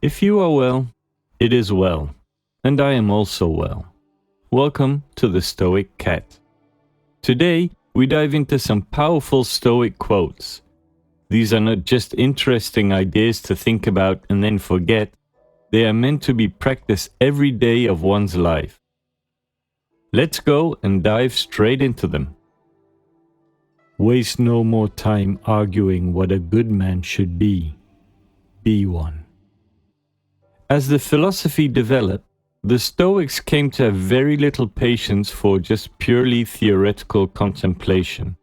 If you are well, it is well, and I am also well. Welcome to the Stoic Cat. Today, we dive into some powerful Stoic quotes. These are not just interesting ideas to think about and then forget, they are meant to be practiced every day of one's life. Let's go and dive straight into them. Waste no more time arguing what a good man should be. Be one. As the philosophy developed, the Stoics came to have very little patience for just purely theoretical contemplation.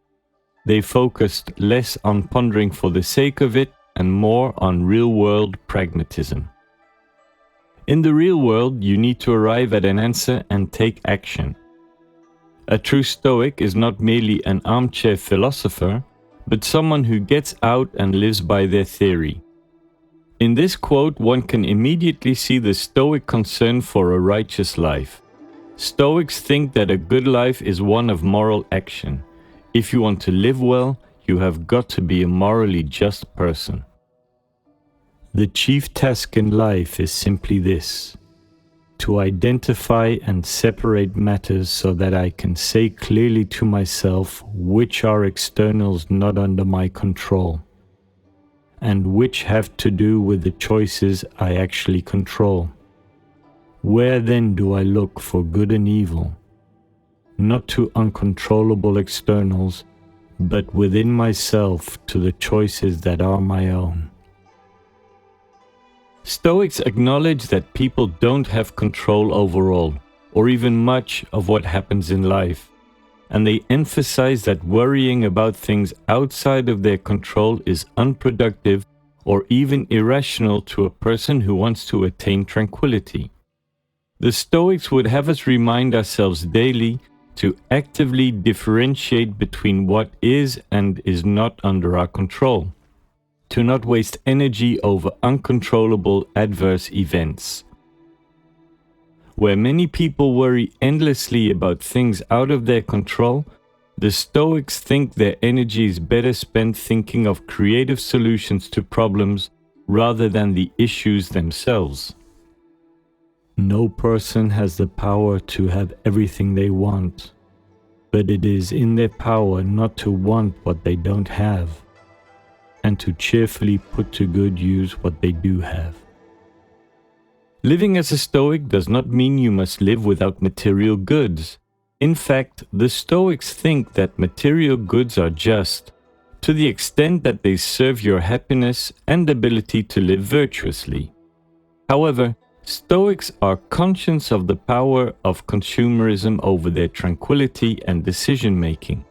They focused less on pondering for the sake of it and more on real-world pragmatism. In the real world, you need to arrive at an answer and take action. A true Stoic is not merely an armchair philosopher, but someone who gets out and lives by their theory. In this quote, one can immediately see the Stoic concern for a righteous life. Stoics think that a good life is one of moral action. If you want to live well, you have got to be a morally just person. The chief task in life is simply this: to identify and separate matters so that I can say clearly to myself which are externals not under my control, and which have to do with the choices I actually control. Where then do I look for good and evil? Not to uncontrollable externals, but within myself to the choices that are my own. Stoics acknowledge that people don't have control over all, or even much of what happens in life, and they emphasize that worrying about things outside of their control is unproductive or even irrational to a person who wants to attain tranquility. The Stoics would have us remind ourselves daily to actively differentiate between what is and is not under our control, to not waste energy over uncontrollable adverse events. Where many people worry endlessly about things out of their control, the Stoics think their energy is better spent thinking of creative solutions to problems rather than the issues themselves. No person has the power to have everything they want, but it is in their power not to want what they don't have, and to cheerfully put to good use what they do have. Living as a Stoic does not mean you must live without material goods. In fact, the Stoics think that material goods are just, to the extent that they serve your happiness and ability to live virtuously. However, Stoics are conscious of the power of consumerism over their tranquility and decision-making.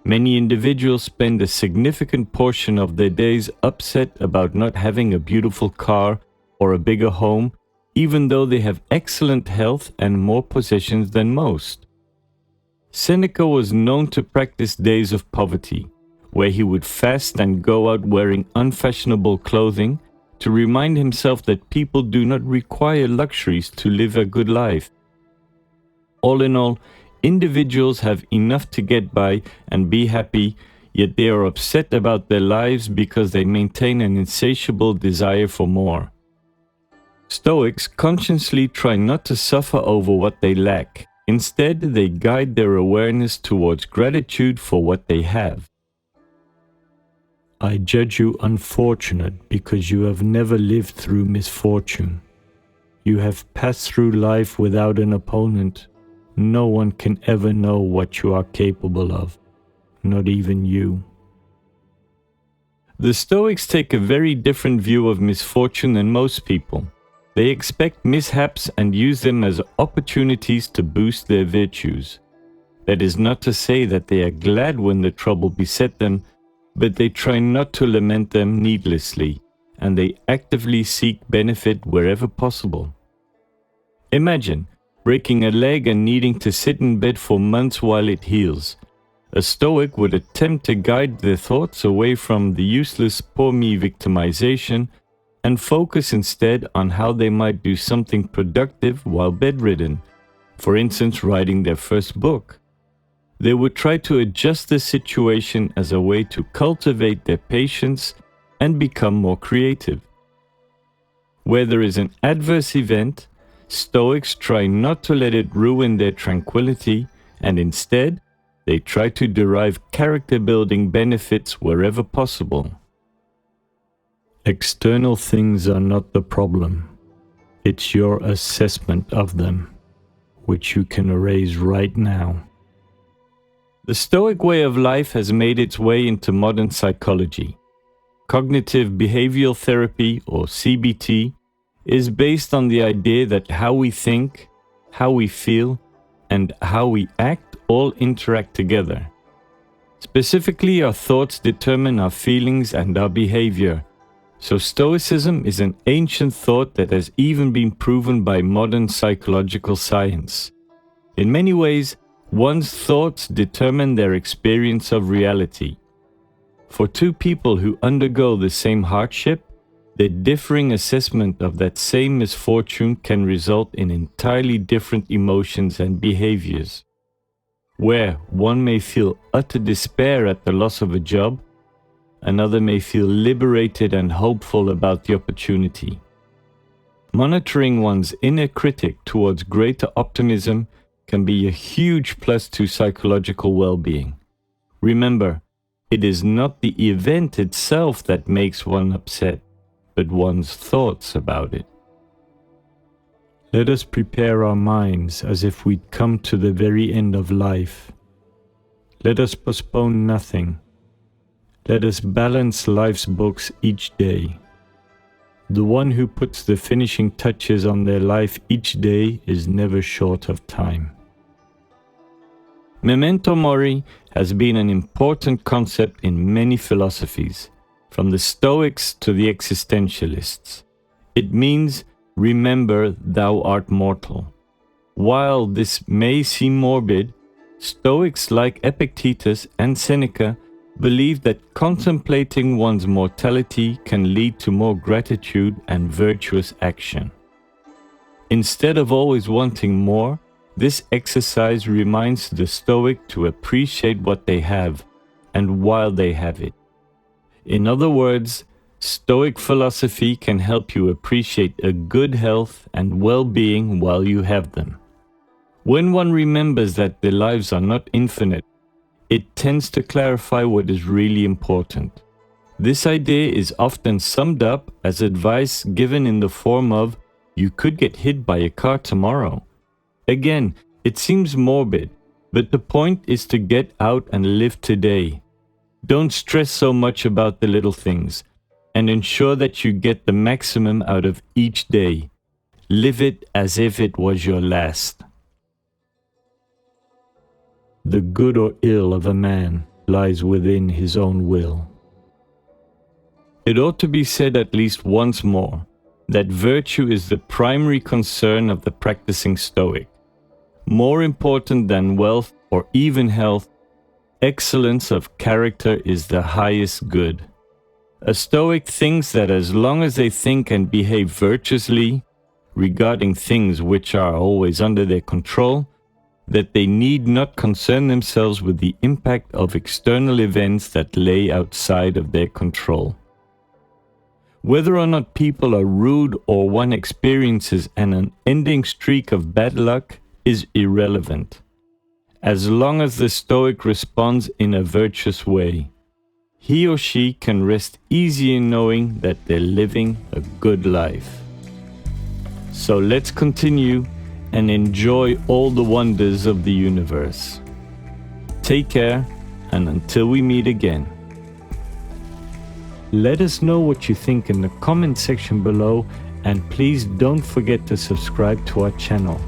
Many individuals spend a significant portion of their days upset about not having a beautiful car or a bigger home, even though they have excellent health and more possessions than most. Seneca was known to practice days of poverty, where he would fast and go out wearing unfashionable clothing to remind himself that people do not require luxuries to live a good life. All in all, individuals have enough to get by and be happy, yet they are upset about their lives because they maintain an insatiable desire for more. Stoics consciously try not to suffer over what they lack. Instead, they guide their awareness towards gratitude for what they have. I judge you unfortunate because you have never lived through misfortune. You have passed through life without an opponent. No one can ever know what you are capable of, not even you. The Stoics take a very different view of misfortune than most people. They expect mishaps and use them as opportunities to boost their virtues. That is not to say that they are glad when the trouble beset them, but they try not to lament them needlessly, and they actively seek benefit wherever possible. Imagine breaking a leg and needing to sit in bed for months while it heals. A Stoic would attempt to guide their thoughts away from the useless poor me victimization and focus instead on how they might do something productive while bedridden, for instance, writing their first book. They would try to adjust the situation as a way to cultivate their patience and become more creative. Where there is an adverse event, Stoics try not to let it ruin their tranquility, and instead, they try to derive character-building benefits wherever possible. External things are not the problem. It's your assessment of them, which you can erase right now. The Stoic way of life has made its way into modern psychology. Cognitive behavioral therapy, or CBT, is based on the idea that how we think, how we feel, and how we act all interact together. Specifically, our thoughts determine our feelings and our behavior. So Stoicism is an ancient thought that has even been proven by modern psychological science. In many ways, one's thoughts determine their experience of reality. For two people who undergo the same hardship, their differing assessment of that same misfortune can result in entirely different emotions and behaviors. Where one may feel utter despair at the loss of a job, another may feel liberated and hopeful about the opportunity. Monitoring one's inner critic towards greater optimism can be a huge plus to psychological well-being. Remember, it is not the event itself that makes one upset, but one's thoughts about it. Let us prepare our minds as if we'd come to the very end of life. Let us postpone nothing. Let us balance life's books each day. The one who puts the finishing touches on their life each day is never short of time. Memento mori has been an important concept in many philosophies, from the Stoics to the existentialists. It means, remember thou art mortal. While this may seem morbid, Stoics like Epictetus and Seneca believe that contemplating one's mortality can lead to more gratitude and virtuous action. Instead of always wanting more, this exercise reminds the Stoic to appreciate what they have and while they have it. In other words, Stoic philosophy can help you appreciate a good health and well-being while you have them. When one remembers that their lives are not infinite, it tends to clarify what is really important. This idea is often summed up as advice given in the form of, "You could get hit by a car tomorrow." Again, it seems morbid, but the point is to get out and live today. Don't stress so much about the little things, and ensure that you get the maximum out of each day. Live it as if it was your last. The good or ill of a man lies within his own will. It ought to be said at least once more that virtue is the primary concern of the practicing Stoic. More important than wealth or even health, excellence of character is the highest good. A Stoic thinks that as long as they think and behave virtuously, regarding things which are always under their control, that they need not concern themselves with the impact of external events that lay outside of their control. Whether or not people are rude or one experiences an unending streak of bad luck is irrelevant, as long as the Stoic responds in a virtuous way. He or she can rest easy in knowing that they're living a good life. So let's continue and enjoy all the wonders of the universe. Take care, and until we meet again. Let us know what you think in the comment section below, and please don't forget to subscribe to our channel.